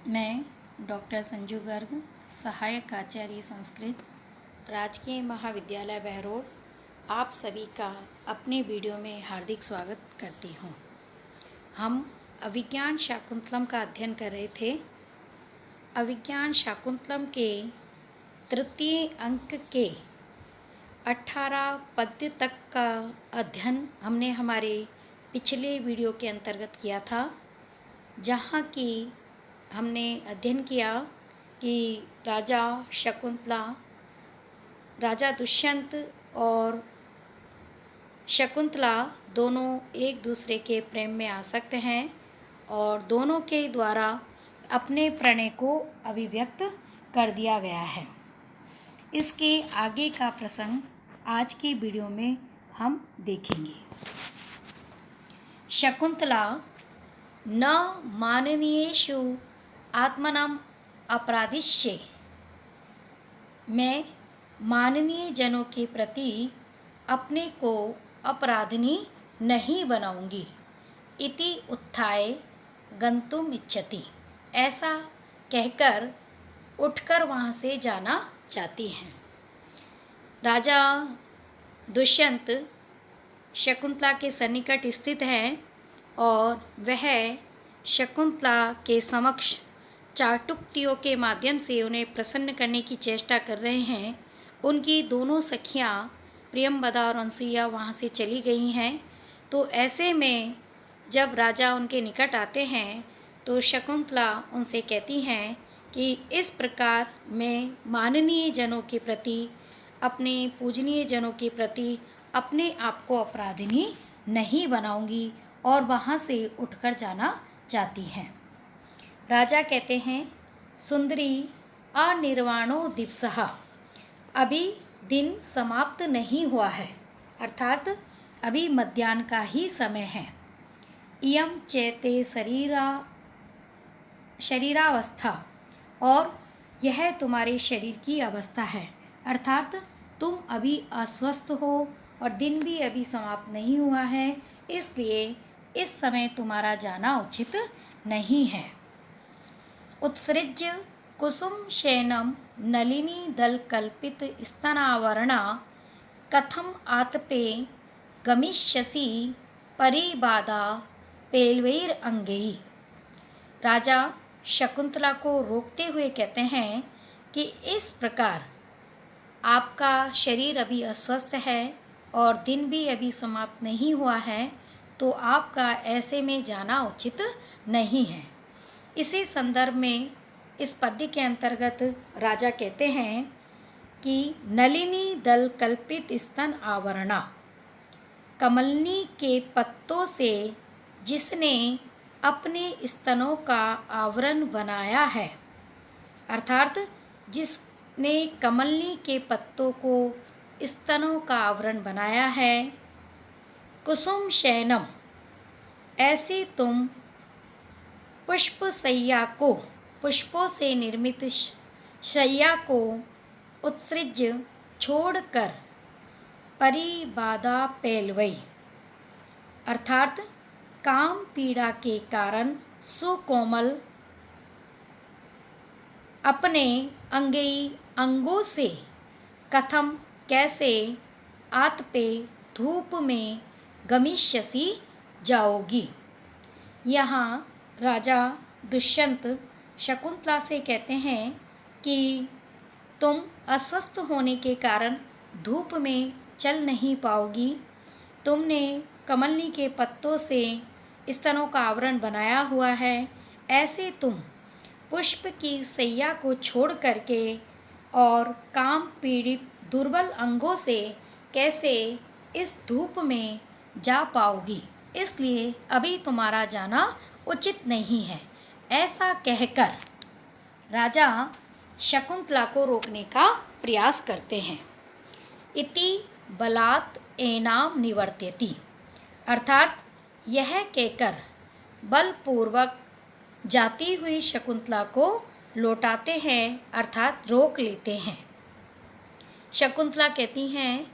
मैं डॉक्टर संजू गर्ग, सहायक आचार्य संस्कृत, राजकीय महाविद्यालय बहरोड, आप सभी का अपने वीडियो में हार्दिक स्वागत करती हूँ। हम अभिज्ञान शाकुंतलम का अध्ययन कर रहे थे। अभिज्ञान शाकुंतलम के तृतीय अंक के 18 पद्य तक का अध्ययन हमने हमारे पिछले वीडियो के अंतर्गत किया था, जहाँ की हमने अध्ययन किया कि राजा शकुंतला, राजा दुष्यंत और शकुंतला दोनों एक दूसरे के प्रेम में आसक्त हैं और दोनों के द्वारा अपने प्रणय को अभिव्यक्त कर दिया गया है। इसके आगे का प्रसंग आज की वीडियो में हम देखेंगे। शकुंतला न माननीयेषु आत्मनाम अपराधिष्ये, मैं माननीय जनों के प्रति अपने को अपराधिनी नहीं बनाऊंगी। इति उत्थाय गंतुम इच्छति, ऐसा कहकर उठकर वहाँ से जाना चाहती हैं। राजा दुष्यंत शकुंतला के सन्निकट स्थित हैं और वह शकुंतला के समक्ष चाटुक्तियों के माध्यम से उन्हें प्रसन्न करने की चेष्टा कर रहे हैं। उनकी दोनों सखियां प्रियंवदा और अनसुईया वहाँ से चली गई हैं। तो ऐसे में जब राजा उनके निकट आते हैं तो शकुंतला उनसे कहती हैं कि इस प्रकार मैं माननीय जनों के प्रति, अपने पूजनीय जनों के प्रति अपने आप को अपराधिनी नहीं बनाऊंगी और वहाँ से उठकर जाना चाहती हैं। राजा कहते हैं, सुंदरी अनिर्वाणो दिवसः, अभी दिन समाप्त नहीं हुआ है, अर्थात अभी मध्याह्न का ही समय है। इयं चैते शरीरावस्था, और यह तुम्हारे शरीर की अवस्था है, अर्थात तुम अभी अस्वस्थ हो और दिन भी अभी समाप्त नहीं हुआ है, इसलिए इस समय तुम्हारा जाना उचित नहीं है। उत्सृज्य कुसुम शयनम नलिनी दल कल्पित स्तनावरणा कथम आतपे गमिष्यसि परिबाधा पेलवैर अंगैः। राजा शकुंतला को रोकते हुए कहते हैं कि इस प्रकार आपका शरीर अभी अस्वस्थ है और दिन भी अभी समाप्त नहीं हुआ है, तो आपका ऐसे में जाना उचित नहीं है। इसी संदर्भ में इस पद्य के अंतर्गत राजा कहते हैं कि नलिनी दल कल्पित स्तन आवरणा, कमलनी के पत्तों से जिसने अपने स्तनों का आवरण बनाया है, अर्थात जिसने कमलनी के पत्तों को स्तनों का आवरण बनाया है, कुसुम शयनम, ऐसी तुम पुष्प शैया को, पुष्पों से निर्मित शैया को उत्सृज्य छोड़कर परिबाधा पेलवई, अर्थात काम पीड़ा के कारण सुकोमल अपने अंगेयी अंगों से कथम कैसे आतपे धूप में गमिष्यसि जाओगी। यहाँ राजा दुष्यंत शकुंतला से कहते हैं कि तुम अस्वस्थ होने के कारण धूप में चल नहीं पाओगी। तुमने कमलनी के पत्तों से स्तनों का आवरण बनाया हुआ है, ऐसे तुम पुष्प की शैया को छोड़ करके और काम पीड़ित दुर्बल अंगों से कैसे इस धूप में जा पाओगी, इसलिए अभी तुम्हारा जाना उचित नहीं है। ऐसा कहकर राजा शकुंतला को रोकने का प्रयास करते हैं। इति बलात् एनाम निवर्त्यति, अर्थात यह कहकर बलपूर्वक जाती हुई शकुंतला को लौटाते हैं, अर्थात रोक लेते हैं। शकुंतला कहती हैं,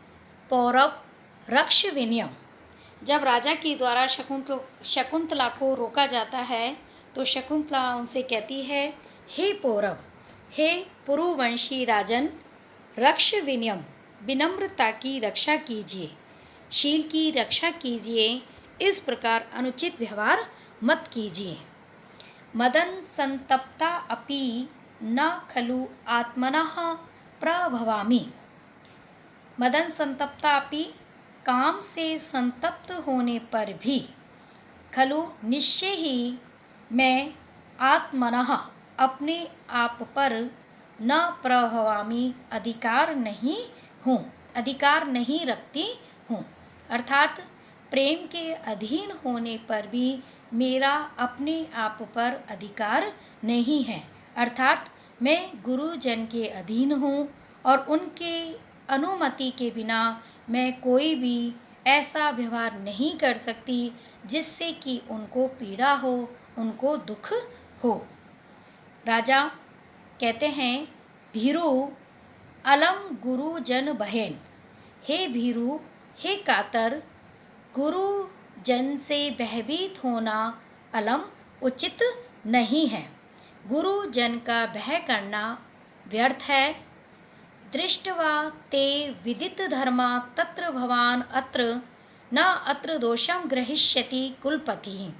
पौरव रक्ष विनयम, जब राजा के द्वारा शकुंतला को रोका जाता है तो शकुंतला उनसे कहती है, हे पौरव, हे पुरुवंशी राजन, रक्ष विनयम, विनम्रता की रक्षा कीजिए, शील की रक्षा कीजिए, इस प्रकार अनुचित व्यवहार मत कीजिए। मदन संतप्ता अपि न खलु आत्मनः प्रभवामि। मदन संतप्ता अपि, काम से संतप्त होने पर भी, खलु निश्चय ही, मैं आत्मनः अपने आप पर, न प्रभवामि अधिकार नहीं रखती हूँ। अर्थात प्रेम के अधीन होने पर भी मेरा अपने आप पर अधिकार नहीं है। अर्थात मैं गुरुजन के अधीन हूँ और उनके अनुमति के बिना मैं कोई भी ऐसा व्यवहार नहीं कर सकती जिससे कि उनको पीड़ा हो, उनको दुख हो। राजा कहते हैं, भीरु अलम गुरु जन बहन, हे भीरु, हे कातर, गुरु जन से भयभीत होना अलम उचित नहीं है। गुरु जन का भय करना व्यर्थ है। दृष्ट्वा ते विदित धर्मा तत्र भवान अत्र न अत्र दोषम ग्रहिष्यति कुलपति।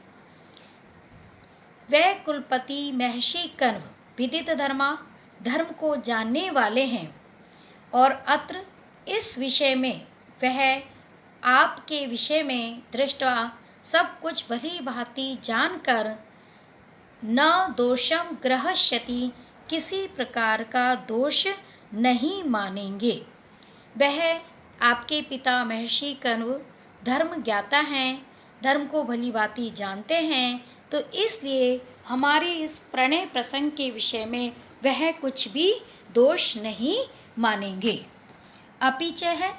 वह कुलपति महर्षि कण्व विदित धर्मा, धर्म को जानने वाले हैं, और अत्र इस विषय में, वह आपके विषय में, दृष्टवा सब कुछ भली भांति जानकर, न दोषम ग्रहष्यति किसी प्रकार का दोष नहीं मानेंगे। वह आपके पिता महर्षि कण्व धर्म ज्ञाता हैं, धर्म को भली भांति जानते हैं, तो इसलिए हमारे इस प्रणय प्रसंग के विषय में वह कुछ भी दोष नहीं मानेंगे। अपिच है,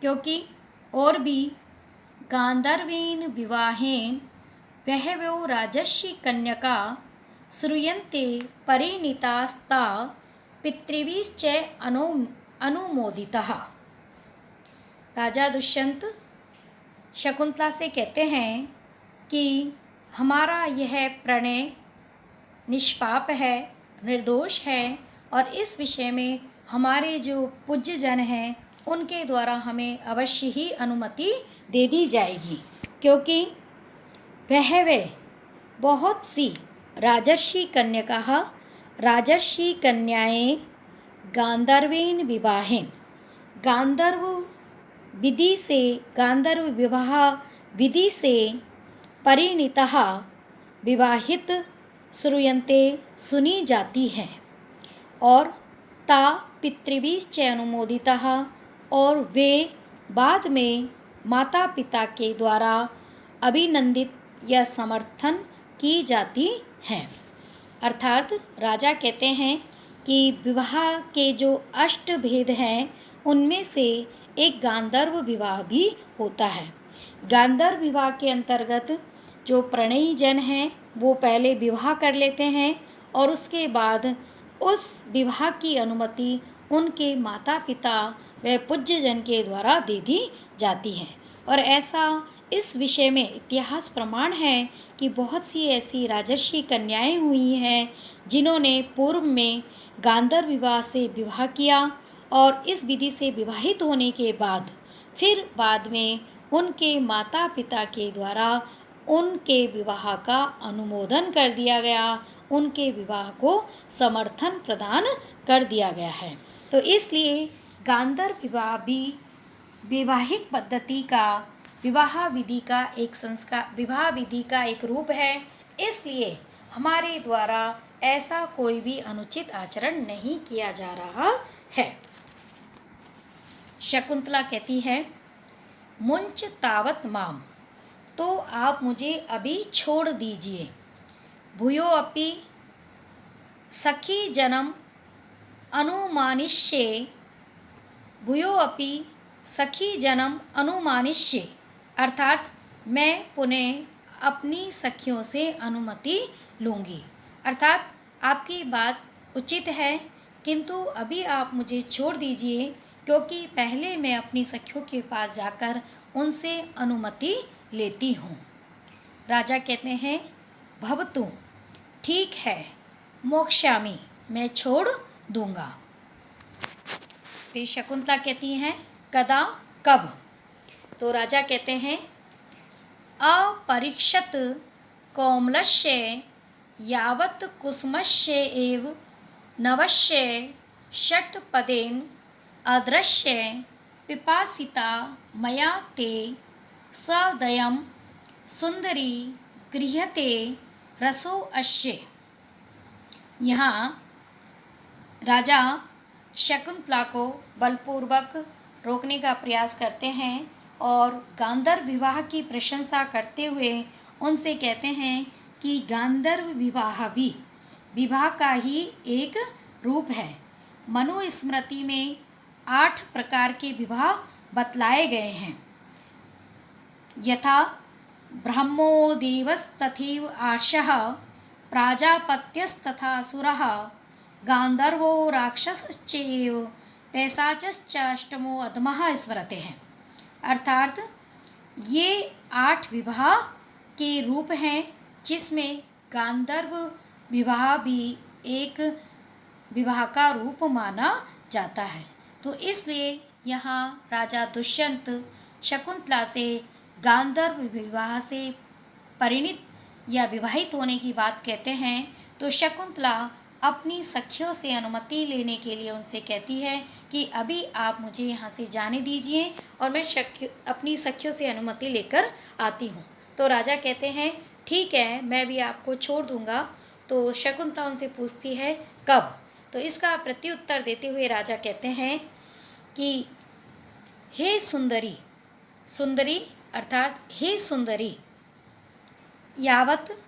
क्योंकि और भी, गांधर्वेन विवाहेन बहवो राजर्षि कन्यका श्रूयन्ते परिणीतास्ता पितृभिश्च अनुमोदितः। राजा दुष्यंत शकुंतला से कहते हैं कि हमारा यह प्रणय निष्पाप है, निर्दोष है, और इस विषय में हमारे जो पूज्य जन हैं उनके द्वारा हमें अवश्य ही अनुमति दे दी जाएगी, क्योंकि वह बहुत सी राजर्षि कन्याएं गांधर्वेन विवाहेन, गांधर्व विवाह विधि से परिणीतः विवाहित श्रूयन्ते सुनी जाती हैं, और ता पितृभिश्च अनुमोदितः, और वे बाद में माता पिता के द्वारा अभिनंदित या समर्थन की जाती हैं। अर्थात राजा कहते हैं कि विवाह के जो अष्टभेद हैं उनमें से एक गांधर्व विवाह भी होता है। गांधर्व विवाह के अंतर्गत जो प्रणयी जन हैं वो पहले विवाह कर लेते हैं, और उसके बाद उस विवाह की अनुमति उनके माता पिता व पूज्य जन के द्वारा दे दी जाती है। और ऐसा इस विषय में इतिहास प्रमाण है कि बहुत सी ऐसी राजर्षि कन्याएं हुई हैं जिन्होंने पूर्व में गांधर्व विवाह से विवाह किया, और इस विधि से विवाहित होने के बाद फिर बाद में उनके माता पिता के द्वारा उनके विवाह का अनुमोदन कर दिया गया, उनके विवाह को समर्थन प्रदान कर दिया गया है। तो इसलिए गांधर्व विवाह भी वैवाहिक पद्धति का, विवाह विधि का एक संस्कार, विवाह विधि का एक रूप है। इसलिए हमारे द्वारा ऐसा कोई भी अनुचित आचरण नहीं किया जा रहा है। शकुंतला कहती है, मुंच तावत माम, तो आप मुझे अभी छोड़ दीजिए। भूयो अपि सखी जन्म अनुमानिष्ये, भूयो अपि सखी जन्म अनुमानिष्ये, अर्थात मैं पुनः अपनी सखियों से अनुमति लूँगी। अर्थात आपकी बात उचित है, किंतु अभी आप मुझे छोड़ दीजिए, क्योंकि पहले मैं अपनी सखियों के पास जाकर उनसे अनुमति लेती हूँ। राजा कहते हैं, भवतु, ठीक है, मोक्षामि, मैं छोड़ दूंगा। फिर शकुंतला कहती हैं कदा, कब। तो राजा कहते हैं अपरीक्षत कोमलस्य यावत् कुसुमस्य एव नवस्य षट्पदेन अदृश्य पिपासिता मया ते सदयं सुंदरी गृह्यते रसो अस्य। यहाँ राजा शकुंतला को बलपूर्वक रोकने का प्रयास करते हैं और गांधर्व विवाह की प्रशंसा करते हुए उनसे कहते हैं कि गांधर्व विवाह भी विवाह का ही एक रूप है। मनुस्मृति में 8 प्रकार के विवाह बतलाए गए हैं। यथा ब्रह्मो देवस्तथैव आर्षः प्राजापत्यस्तथा असुरः गांधर्वो राक्षसश्चैव पैशाचश्च अष्टमो अधमः स्मृते हैं। अर्थात ये 8 विवाह के रूप हैं जिसमें गांधर्व विवाह भी एक विवाह का रूप माना जाता है। तो इसलिए यहाँ राजा दुष्यंत शकुंतला से गांधर्व विवाह से परिणित या विवाहित होने की बात कहते हैं। तो शकुंतला अपनी सखियों से अनुमति लेने के लिए उनसे कहती है कि अभी आप मुझे यहाँ से जाने दीजिए और मैं अपनी सखियों से अनुमति लेकर आती हूँ। तो राजा कहते हैं ठीक है, मैं भी आपको छोड़ दूँगा। तो शकुंतला उनसे पूछती है कब। तो इसका प्रत्युत्तर देते हुए राजा कहते हैं कि हे सुंदरी, सुंदरी अर्थात हे सुंदरी, यावत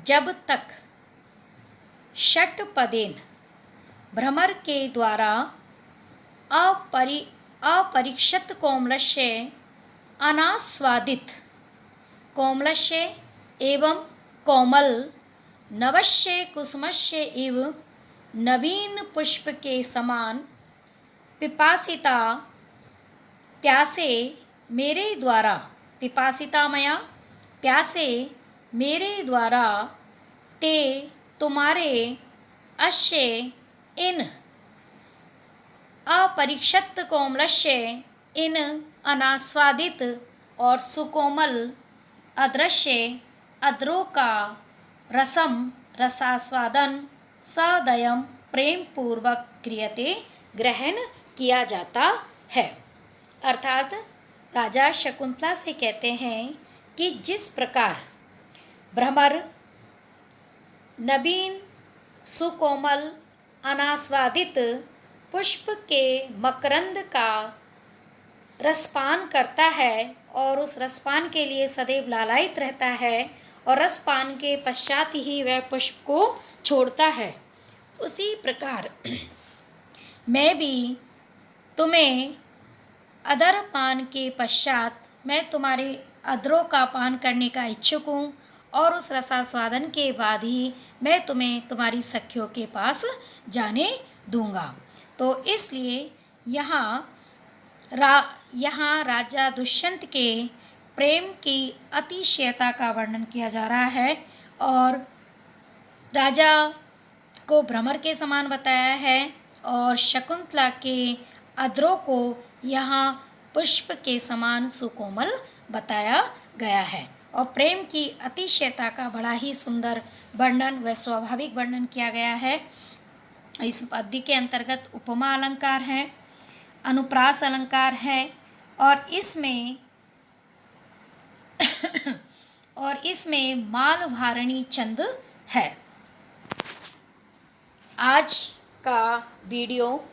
जब तक षट्पदेन भ्रमर के द्वारा अपरीक्षित कोमलस्य अनास्वादित कोमलस्य एवं कोमल नवस्य कुसुमस्य इव नवीन पुष्प के समान पिपासिता प्यासे मेरे द्वारा, पिपासिता मया प्यासे मेरे द्वारा ते तुम्हारे अश्य इन अपरीक्षित कोमलस्य इन अनास्वादित और सुकोमल अदृश्य अद्रों का रसास्वादन सदयम प्रेम पूर्वक क्रियते ग्रहण किया जाता है। अर्थात राजा शकुंतला से कहते हैं कि जिस प्रकार भ्रमर नवीन सुकोमल अनास्वादित पुष्प के मकरंद का रसपान करता है और उस रसपान के लिए सदैव लालायित रहता है और रसपान के पश्चात ही वह पुष्प को छोड़ता है, उसी प्रकार मैं भी तुम्हें अदर पान के पश्चात मैं तुम्हारे अदरों का पान करने का इच्छुक हूँ और उस रसास्वादन के बाद ही मैं तुम्हें तुम्हारी सखियों के पास जाने दूंगा। तो इसलिए यहाँ राजा दुष्यंत के प्रेम की अतिशयता का वर्णन किया जा रहा है और राजा को भ्रमर के समान बताया है और शकुंतला के अद्रों को यहाँ पुष्प के समान सुकोमल बताया गया है। और प्रेम की अतिशयता का बड़ा ही सुंदर वर्णन व स्वाभाविक वर्णन किया गया है। इस पद्य के अंतर्गत उपमा अलंकार है, अनुप्रास अलंकार है और इसमें मालधारणी छंद है। आज का वीडियो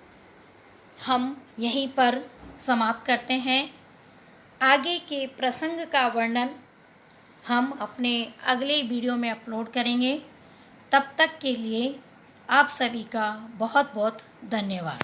हम यहीं पर समाप्त करते हैं। आगे के प्रसंग का वर्णन हम अपने अगले वीडियो में अपलोड करेंगे। तब तक के लिए आप सभी का बहुत बहुत धन्यवाद।